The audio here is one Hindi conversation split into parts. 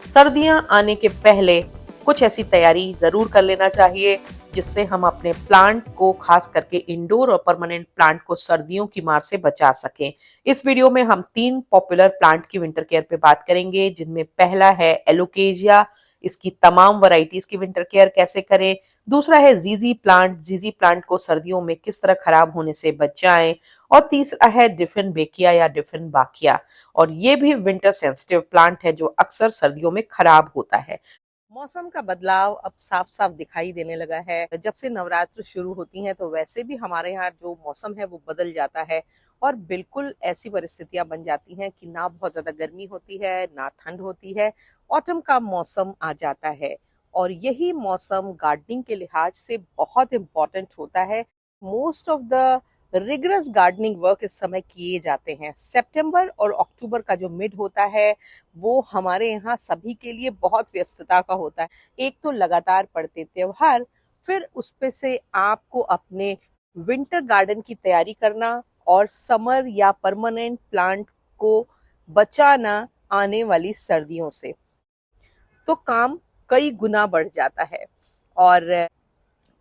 सर्दियां आने के पहले कुछ ऐसी तैयारी जरूर कर लेना चाहिए जिससे हम अपने प्लांट को, खास करके इंडोर और परमानेंट प्लांट को, सर्दियों की मार से बचा सकें। इस वीडियो में हम 3 पॉपुलर प्लांट की विंटर केयर पे बात करेंगे, जिनमें पहला है एलोकेजिया। इसकी तमाम वैरायटीज की विंटर केयर कैसे करें। दूसरा है जीजी प्लांट। जीजी प्लांट को सर्दियों में किस तरह खराब होने से बचाएं। और तीसरा है डिफिन बेकिया या डिफिन बाकिया, और ये भी विंटर सेंसिटिव प्लांट है जो अक्सर सर्दियों में खराब होता है। मौसम का बदलाव अब साफ साफ दिखाई देने लगा है। जब से नवरात्र शुरू होती हैं तो वैसे भी हमारे यहाँ जो मौसम है वो बदल जाता है, और बिल्कुल ऐसी परिस्थितियां बन जाती हैं कि ना बहुत ज्यादा गर्मी होती है ना ठंड होती है। ऑटम का मौसम आ जाता है, और यही मौसम गार्डनिंग के लिहाज से बहुत इम्पोर्टेंट होता है। Most of the rigorous gardening work इस समय किए जाते हैं। सितंबर और अक्टूबर का जो मिड होता है वो हमारे यहाँ सभी के लिए बहुत व्यस्तता का होता है। एक तो लगातार पड़ते त्योहार, फिर उस पे से आपको अपने विंटर गार्डन की तैयारी करना और समर या परमानेंट प्लांट को बचाना आने वाली सर्दियों से, तो काम कई गुना बढ़ जाता है। और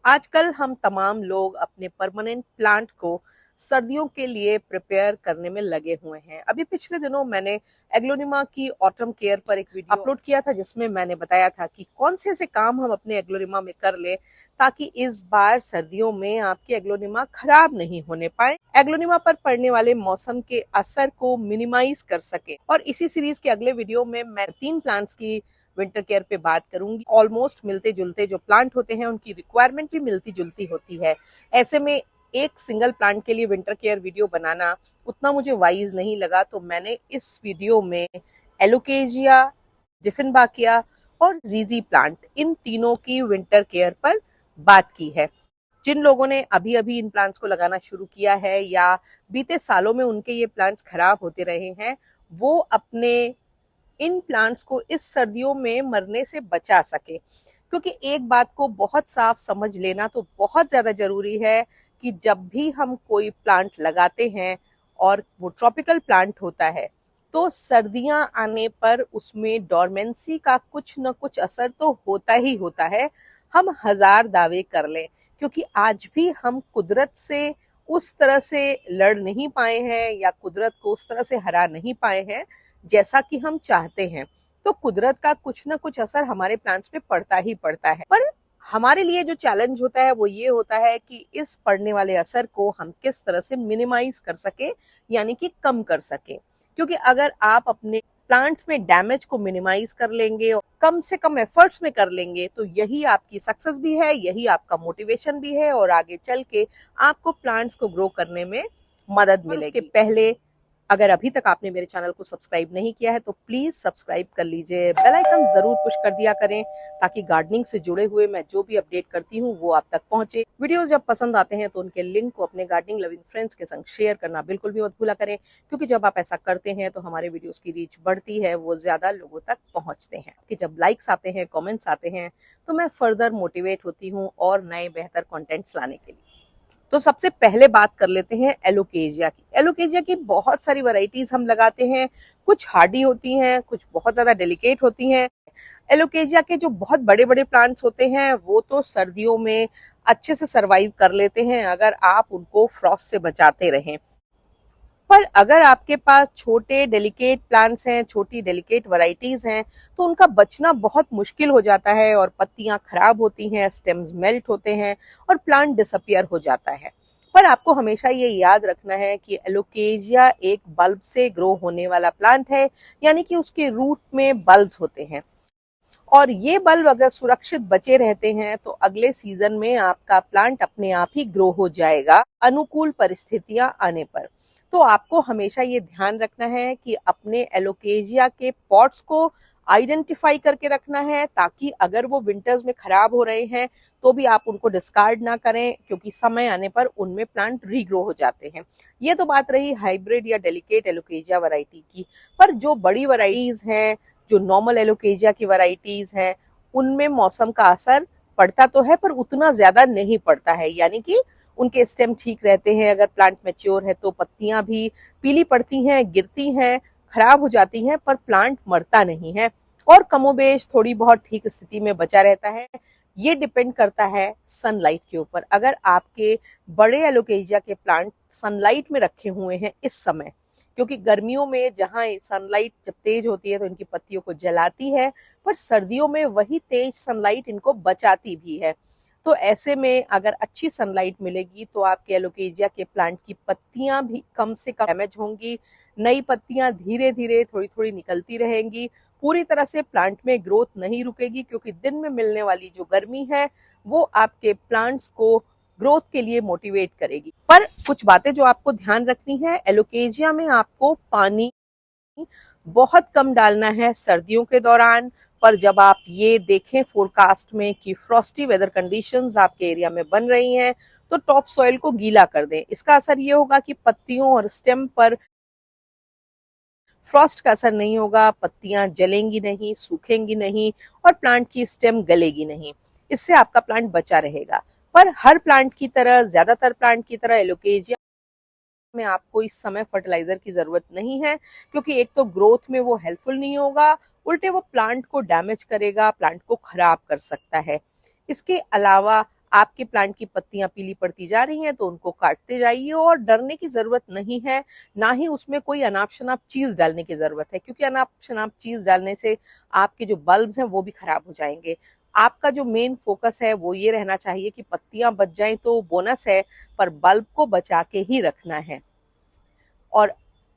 आजकल हम तमाम लोग अपने परमानेंट प्लांट को सर्दियों के लिए प्रिपेयर करने में लगे हुए हैं। अभी पिछले दिनों मैंने एग्लोनिमा की ऑटम केयर पर एक वीडियो अपलोड किया था, जिसमें मैंने बताया था कि कौन से ऐसे काम हम अपने एग्लोनिमा में कर ले ताकि इस बार सर्दियों में आपकी एग्लोनिमा खराब नहीं होने पाए, एग्लोनिमा पर पड़ने वाले मौसम के असर को मिनिमाइज कर सके। और इसी सीरीज के अगले वीडियो में मैं 3 प्लांट्स की विंटर केयर पे बात करूंगी। ऑलमोस्ट मिलते जुलते जो प्लांट होते हैं उनकी रिक्वायरमेंट भी मिलती जुलती होती है। ऐसे में एक सिंगल प्लांट के लिए विंटर केयर वीडियो बनाना उतना मुझे वाइज नहीं लगा, तो मैंने इस वीडियो में एलोकेजिया, डिफिनबाकिया और जीजी प्लांट, इन तीनों की विंटर केयर पर बात की है। जिन लोगों ने अभी अभी इन प्लांट्स को लगाना शुरू किया है या बीते सालों में उनके ये प्लांट्स खराब होते रहे हैं, वो अपने इन प्लांट्स को इस सर्दियों में मरने से बचा सके। क्योंकि एक बात को बहुत साफ समझ लेना तो बहुत ज्यादा जरूरी है कि जब भी हम कोई प्लांट लगाते हैं और वो ट्रॉपिकल प्लांट होता है, तो सर्दियां आने पर उसमें डोरमेंसी का कुछ न कुछ असर तो होता ही होता है। हम हजार दावे कर लें, क्योंकि आज भी हम कुदरत से उस तरह से लड़ नहीं पाए हैं या कुदरत को उस तरह से हरा नहीं पाए हैं जैसा कि हम चाहते हैं। तो कुदरत का कुछ ना कुछ असर हमारे प्लांट्स पे पड़ता ही पड़ता है। पर हमारे लिए जो चैलेंज होता है वो ये होता है कि इस पड़ने वाले असर को हम किस तरह से मिनिमाइज कर सके, यानी कि कम कर सके। क्योंकि अगर आप अपने प्लांट्स में डैमेज को मिनिमाइज कर लेंगे और कम से कम एफर्ट्स में कर लेंगे, तो यही आपकी सक्सेस भी है, यही आपका मोटिवेशन भी है, और आगे चल के आपको प्लांट्स को ग्रो करने में मदद मिलेगी। उसके पहले अगर अभी तक आपने मेरे चैनल को सब्सक्राइब नहीं किया है तो प्लीज सब्सक्राइब कर लीजिए, बेल आइकन जरूर पुश कर दिया करें ताकि गार्डनिंग से जुड़े हुए मैं जो भी अपडेट करती हूँ वो आप तक पहुंचे। वीडियोस जब पसंद आते हैं तो उनके लिंक को अपने गार्डनिंग लविंग फ्रेंड्स के संग शेयर करना बिल्कुल भी मत भूला करें, क्योंकि जब आप ऐसा करते हैं तो हमारे वीडियोस की रीच बढ़ती है, वो ज्यादा लोगों तक पहुंचते हैं। कि जब लाइक्स आते हैं, कमेंट्स आते हैं, तो मैं फर्दर मोटिवेट होती हूँ और नए बेहतर कंटेंट्स लाने के लिए। तो सबसे पहले बात कर लेते हैं एलोकेजिया की। एलोकेजिया की बहुत सारी वैरायटीज हम लगाते हैं, कुछ हार्डी होती हैं, कुछ बहुत ज्यादा डेलिकेट होती हैं। एलोकेजिया के जो बहुत बड़े बड़े प्लांट्स होते हैं वो तो सर्दियों में अच्छे से सरवाइव कर लेते हैं अगर आप उनको फ्रॉस्ट से बचाते रहें। पर अगर आपके पास छोटे डेलिकेट प्लांट्स हैं, छोटी डेलिकेट वैरायटीज हैं, तो उनका बचना बहुत मुश्किल हो जाता है और पत्तियां खराब होती हैं, स्टेम्स मेल्ट होते हैं और प्लांट डिसअपियर हो जाता है। पर आपको हमेशा ये याद रखना है कि एलोकेजिया एक बल्ब से ग्रो होने वाला प्लांट है, यानी कि उसके रूट में बल्ब्स होते हैं, और ये बल्ब अगर सुरक्षित बचे रहते हैं तो अगले सीजन में आपका प्लांट अपने आप ही ग्रो हो जाएगा अनुकूल परिस्थितियां आने पर। तो आपको हमेशा ये ध्यान रखना है कि अपने एलोकेजिया के पॉट्स को आइडेंटिफाई करके रखना है, ताकि अगर वो विंटर्स में खराब हो रहे हैं तो भी आप उनको डिस्कार्ड ना करें, क्योंकि समय आने पर उनमें प्लांट रीग्रो हो जाते हैं। ये तो बात रही हाइब्रिड या डेलिकेट एलोकेजिया वैरायटी की। पर जो बड़ी वैरायटीज हैं, जो नॉर्मल एलोकेजिया की वैरायटीज हैं, उनमें मौसम का असर पड़ता तो है पर उतना ज्यादा नहीं पड़ता है, यानी कि उनके स्टेम ठीक रहते हैं। अगर प्लांट मैच्योर है तो पत्तियां भी पीली पड़ती हैं, गिरती हैं, खराब हो जाती हैं, पर प्लांट मरता नहीं है। और कमोबेश थोड़ी बहुत ठीक स्थिति में बचा रहता है। ये डिपेंड करता है सनलाइट के ऊपर। अगर आपके बड़े एलोकेशिया के प्लांट सनलाइट में रखे हुए हैं इस समय, क्योंकि गर्मियों में जहाँ सनलाइट जब तेज होती है तो इनकी पत्तियों को जलाती है, पर सर्दियों में वही तेज सनलाइट इनको बचाती भी है। तो ऐसे में अगर अच्छी सनलाइट मिलेगी तो आपके एलोकेशिया के प्लांट की पत्तियां भी कम से कम डैमेज होंगी, नई पत्तियां धीरे धीरे थोड़ी थोड़ी निकलती रहेंगी। पूरी तरह से प्लांट में ग्रोथ नहीं रुकेगी, क्योंकि दिन में मिलने वाली जो गर्मी है वो आपके प्लांट्स को ग्रोथ के लिए मोटिवेट करेगी। पर कुछ बातें जो आपको ध्यान रखनी है, एलोकेशिया में आपको पानी बहुत कम डालना है सर्दियों के दौरान। पर जब आप ये देखें फोरकास्ट में कि फ्रॉस्टी वेदर कंडीशंस आपके एरिया में बन रही हैं, तो टॉप सॉइल को गीला कर दें। इसका असर ये होगा कि पत्तियों और स्टेम पर फ्रॉस्ट का असर नहीं होगा, पत्तियां जलेंगी नहीं, सूखेंगी नहीं और प्लांट की स्टेम गलेगी नहीं। इससे आपका प्लांट बचा रहेगा। पर हर प्लांट की तरह, ज्यादातर प्लांट की तरह एलोकेशिया में आपको इस समय फर्टिलाइजर की जरूरत नहीं है, क्योंकि एक तो ग्रोथ में वो हेल्पफुल नहीं होगा, उल्टे वो प्लांट को डैमेज करेगा, प्लांट को खराब कर सकता है। इसके अलावा आपके प्लांट की पत्तियां पीली पड़ती जा रही हैं तो उनको काटते जाइए, और डरने की जरूरत नहीं है, ना ही उसमें कोई अनाप शनाप चीज डालने की जरूरत है, क्योंकि अनाप शनाप चीज डालने से आपके जो बल्ब्स हैं वो भी खराब हो जाएंगे। आपका जो मेन फोकस है वो ये रहना चाहिए कि पत्तियां बच जाएं तो बोनस है, पर बल्ब को बचा के ही रखना है। और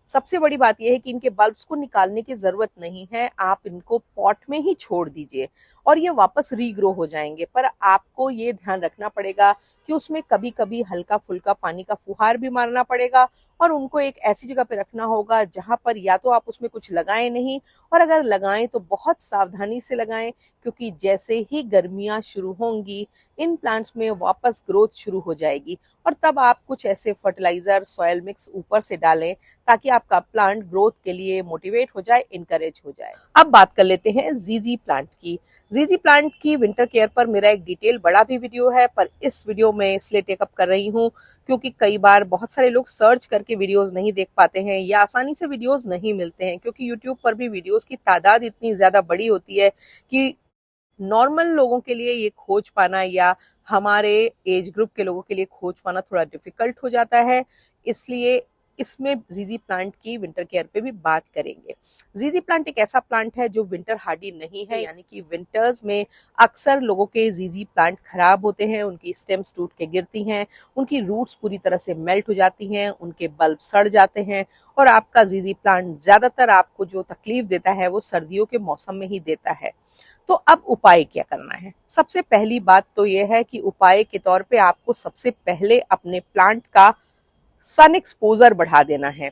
सबसे बड़ी बात यह है कि इनके बल्ब्स को निकालने की जरूरत नहीं है, आप इनको पॉट में ही छोड़ दीजिए और ये वापस रीग्रो हो जाएंगे। पर आपको ये ध्यान रखना पड़ेगा कि उसमें कभी कभी हल्का फुल्का पानी का फुहार भी मारना पड़ेगा, और उनको एक ऐसी जगह पे रखना होगा जहां पर या तो आप उसमें कुछ लगाएं नहीं, और अगर लगाएं तो बहुत सावधानी से लगाएं, क्योंकि जैसे ही गर्मियां शुरू होंगी इन प्लांट्स में वापस ग्रोथ शुरू हो जाएगी, और तब आप कुछ ऐसे फर्टिलाइजर, सॉयल मिक्स ऊपर से डालें ताकि आपका प्लांट ग्रोथ के लिए मोटिवेट हो जाए, इनकरेज हो जाए। अब बात कर लेते हैं जीजी प्लांट की। जीजी प्लांट की विंटर केयर पर मेरा एक डिटेल बड़ा भी वीडियो है, पर इस वीडियो में इसलिए टेकअप कर रही हूँ क्योंकि कई बार बहुत सारे लोग सर्च करके वीडियोस नहीं देख पाते हैं, या आसानी से वीडियोस नहीं मिलते हैं, क्योंकि यूट्यूब पर भी वीडियोस की तादाद इतनी ज्यादा बड़ी होती है कि नॉर्मल लोगों के लिए ये खोज पाना, या हमारे एज ग्रुप के लोगों के लिए खोज पाना थोड़ा डिफिकल्ट हो जाता है। इसलिए इसमें जीजी प्लांट की विंटर केयर पे भी बात करेंगे। जीजी प्लांट एक ऐसा प्लांट है जो विंटर हार्डी नहीं है, यानी कि विंटर्स में अक्सर लोगों के जीजी प्लांट खराब होते हैं, उनकी स्टेम्स टूट के गिरती हैं, उनकी रूट्स पूरी तरह से मेल्ट हो जाती हैं, उनके बल्ब सड़ जाते हैं, और आपका जीजी प्लांट ज्यादातर आपको जो तकलीफ देता है वो सर्दियों के मौसम में ही देता है। तो अब उपाय क्या करना है? सबसे पहली बात तो यह है कि उपाय के तौर पे आपको सबसे पहले अपने प्लांट का सन एक्सपोजर बढ़ा देना है।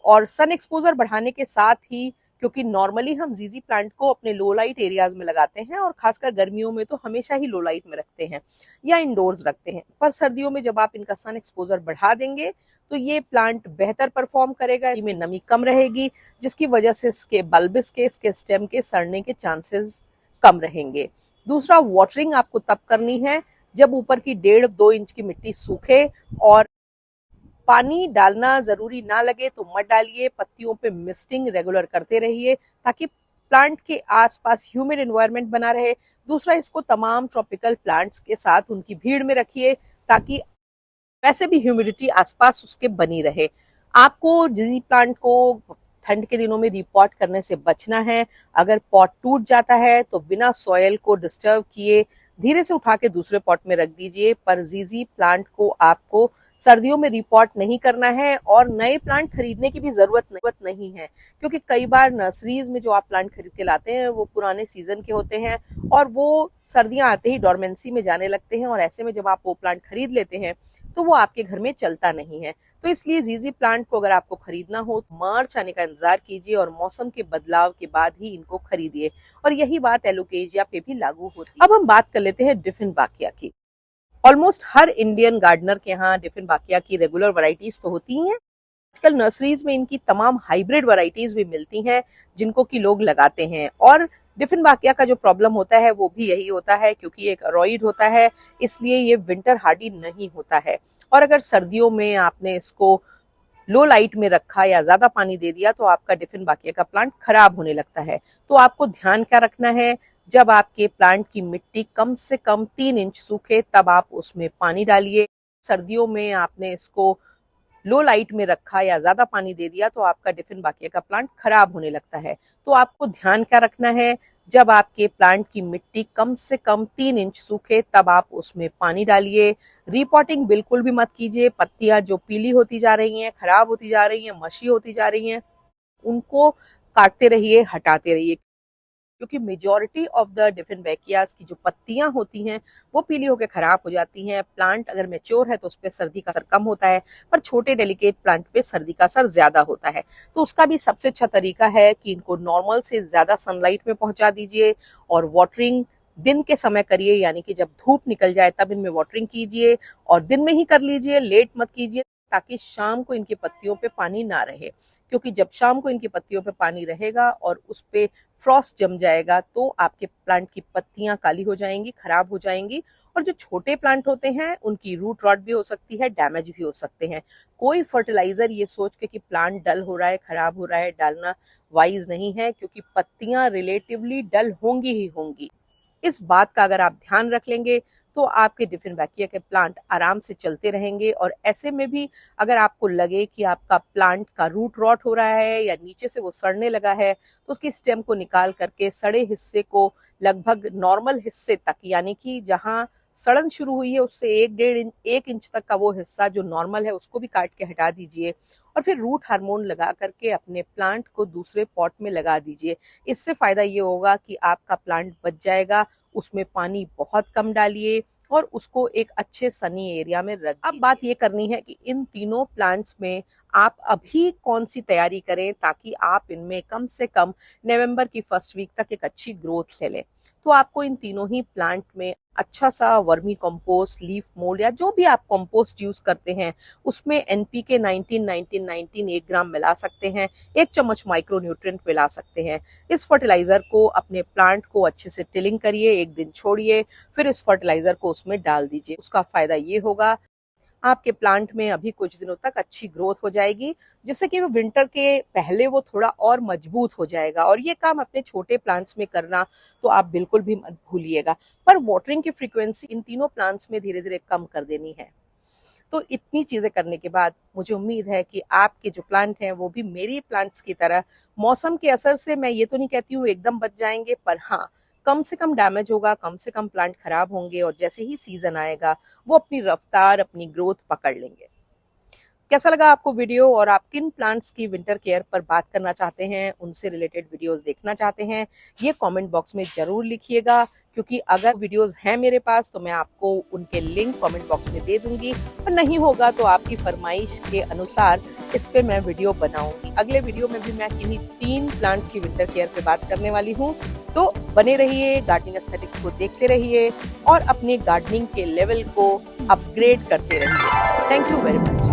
और सन एक्सपोजर बढ़ाने के साथ ही, क्योंकि नॉर्मली हम जीजी प्लांट को अपने लो लाइट एरियाज में लगाते हैं, और खासकर गर्मियों में तो हमेशा ही लो लाइट में रखते हैं या इंडोर्स रखते हैं, पर सर्दियों में जब आप इनका सन एक्सपोजर बढ़ा देंगे तो ये प्लांट बेहतर परफॉर्म करेगा, इसमें नमी कम रहेगी, जिसकी वजह से इसके बल्बिस के, इसके स्टेम के सड़ने के चांसेस कम रहेंगे। दूसरा, वाटरिंग आपको तब करनी है जब ऊपर की 1.5-2 इंच की मिट्टी सूखे, और पानी डालना जरूरी ना लगे तो मत डालिए। पत्तियों पे मिस्टिंग रेगुलर करते रहिए ताकि प्लांट के आसपास ह्यूमिड एनवायरनमेंट बना रहे। दूसरा, इसको तमाम ट्रॉपिकल प्लांट्स के साथ उनकी भीड़ में रखिए ताकि वैसे भी ह्यूमिडिटी आसपास उसके बनी रहे। आपको जीजी प्लांट को ठंड के दिनों में रिपॉट करने से बचना है। अगर पॉट टूट जाता है तो बिना सॉयल को डिस्टर्ब किए धीरे से उठा के दूसरे पॉट में रख दीजिए। पर जीजी प्लांट को आपको सर्दियों में रिपॉट नहीं करना है, और नए प्लांट खरीदने की भी जरूरत नहीं है, क्योंकि कई बार नर्सरीज में जो आप प्लांट खरीद के लाते हैं वो पुराने सीजन के होते हैं, और वो सर्दियां आते ही डोरमेंसी में जाने लगते हैं, और ऐसे में जब आप वो प्लांट खरीद लेते हैं तो वो आपके घर में चलता नहीं है। तो इसलिए जीजी प्लांट को अगर आपको खरीदना हो तो मार्च आने का इंतजार कीजिए, और मौसम के बदलाव के बाद ही इनको खरीदिए। और यही बात एलोकेशिया पे भी लागू होती है। अब हम बात कर लेते हैं डिफिनबाकिया की। ऑलमोस्ट हर इंडियन गार्डनर के यहाँ डिफिनबाकिया की रेगुलर वैरायटीज तो होती हैं। आजकल नर्सरीज में इनकी तमाम हाइब्रिड वैरायटीज भी मिलती हैं जिनको कि लोग लगाते हैं। और डिफिनबाकिया का जो प्रॉब्लम होता है वो भी यही होता है, क्योंकि एक अरॉइड होता है, इसलिए ये विंटर हार्डी नहीं होता है। और अगर सर्दियों में आपने इसको लो लाइट में रखा या ज्यादा पानी दे दिया तो आपका डिफिनबाकिया का प्लांट खराब होने लगता है। तो आपको ध्यान क्या रखना है, जब आपके प्लांट की मिट्टी कम से कम 3 इंच सूखे तब आप उसमें पानी डालिए। सर्दियों में आपने इसको लो लाइट में रखा या ज्यादा पानी दे दिया तो आपका डिफिनबाकिया का प्लांट खराब होने लगता है। तो आपको ध्यान क्या रखना है, जब आपके प्लांट की मिट्टी कम से कम 3 इंच सूखे तब आप उसमें पानी डालिए। रिपॉटिंग बिल्कुल भी मत कीजिए। पत्तियां जो पीली होती जा रही हैं, खराब होती जा रही हैं, मशी होती जा रही हैं, उनको काटते रहिए, हटाते रहिए, क्योंकि मेजॉरिटी ऑफ द डिफिनबैकियाज की जो पत्तियां होती हैं वो पीली होकर खराब हो जाती हैं। प्लांट अगर मैच्योर है तो उस पर सर्दी का असर कम होता है, पर छोटे डेलिकेट प्लांट पे सर्दी का असर ज्यादा होता है। तो उसका भी सबसे अच्छा तरीका है कि इनको नॉर्मल से ज्यादा सनलाइट में पहुंचा दीजिए और वाटरिंग दिन के समय करिए, यानी कि जब धूप निकल जाए तब इनमें वाटरिंग कीजिए और दिन में ही कर लीजिए, लेट मत कीजिए, ताकि शाम को इनकी पत्तियों पे पानी ना रहे। क्योंकि जब शाम को इनकी पत्तियों पे पानी रहेगा और उस पे फ्रॉस्ट जम जाएगा तो आपके प्लांट की पत्तियां काली हो जाएंगी, खराब हो जाएंगी। और जो छोटे प्लांट होते हैं उनकी रूट रॉट भी हो सकती है, डैमेज भी हो सकते हैं। कोई फर्टिलाइजर ये सोच के कि प्लांट डल हो रहा है, खराब हो रहा है, डालना वाइज नहीं है, क्योंकि पत्तियां रिलेटिवली डल होंगी ही होंगी। इस बात का अगर आप ध्यान रख लेंगे तो आपके डिफिनबैकिया के प्लांट आराम से चलते रहेंगे। और ऐसे में भी अगर आपको लगे कि आपका प्लांट का रूट रॉट हो रहा है या नीचे से वो सड़ने लगा है, तो उसकी स्टेम को निकाल करके सड़े हिस्से को लगभग नॉर्मल हिस्से तक, यानी कि जहां सड़न शुरू हुई है उससे 1-1.5 इंच तक का वो हिस्सा जो नॉर्मल है उसको भी काट के हटा दीजिए। और फिर रूट हार्मोन लगा करके अपने प्लांट को दूसरे पॉट में लगा दीजिए। इससे फायदा ये होगा कि आपका प्लांट बच जाएगा। उसमें पानी बहुत कम डालिए और उसको एक अच्छे सनी एरिया में रख। अब बात ये करनी है कि इन तीनों प्लांट्स में आप अभी कौन सी तैयारी करें ताकि आप इनमें कम से कम नवंबर की फर्स्ट वीक तक एक अच्छी ग्रोथ ले लें। तो आपको इन तीनों ही प्लांट में अच्छा सा वर्मी कंपोस्ट, लीफ मोल्ड या जो भी आप कंपोस्ट यूज करते हैं उसमें एनपीके 19-19-19 1 ग्राम मिला सकते हैं, 1 चम्मच माइक्रो न्यूट्रिएंट मिला सकते हैं। इस फर्टिलाइजर को अपने प्लांट को अच्छे से टिलिंग करिए, 1 दिन छोड़िए, फिर इस फर्टिलाइजर को उसमें डाल दीजिए। उसका फायदा ये होगा आपके प्लांट में अभी कुछ दिनों तक अच्छी ग्रोथ हो जाएगी, जिससे कि वो विंटर के पहले वो थोड़ा और मजबूत हो जाएगा। और ये काम अपने छोटे प्लांट्स में करना तो आप बिल्कुल भी मत भूलिएगा। पर वाटरिंग की फ्रीक्वेंसी इन तीनों प्लांट्स में धीरे धीरे कम कर देनी है। तो इतनी चीजें करने के बाद मुझे उम्मीद है कि आपके जो प्लांट हैं वो भी मेरी प्लांट्स की तरह मौसम के असर से, मैं ये तो नहीं कहती हूँ एकदम बच जाएंगे, पर हाँ कम से कम डैमेज होगा, कम से कम प्लांट खराब होंगे और जैसे ही सीजन आएगा वो अपनी रफ्तार, अपनी ग्रोथ पकड़ लेंगे। कैसा लगा आपको वीडियो, और आप किन प्लांट्स की विंटर केयर पर बात करना चाहते हैं, उनसे रिलेटेड वीडियोस देखना चाहते हैं, ये कमेंट बॉक्स में जरूर लिखिएगा। क्योंकि अगर वीडियोस हैं मेरे पास तो मैं आपको उनके लिंक कमेंट बॉक्स में दे दूंगी, और नहीं होगा तो आपकी फरमाइश के अनुसार इस पे मैं वीडियो बनाऊंगी। अगले वीडियो में भी मैं किन्हीं 3 प्लांट्स की विंटर केयर पे बात करने वाली हूँ। तो बने रहिए, गार्डनिंग एस्थेटिक्स को देखते रहिए और अपने गार्डनिंग के लेवल को अपग्रेड करते रहिए। Thank you very much.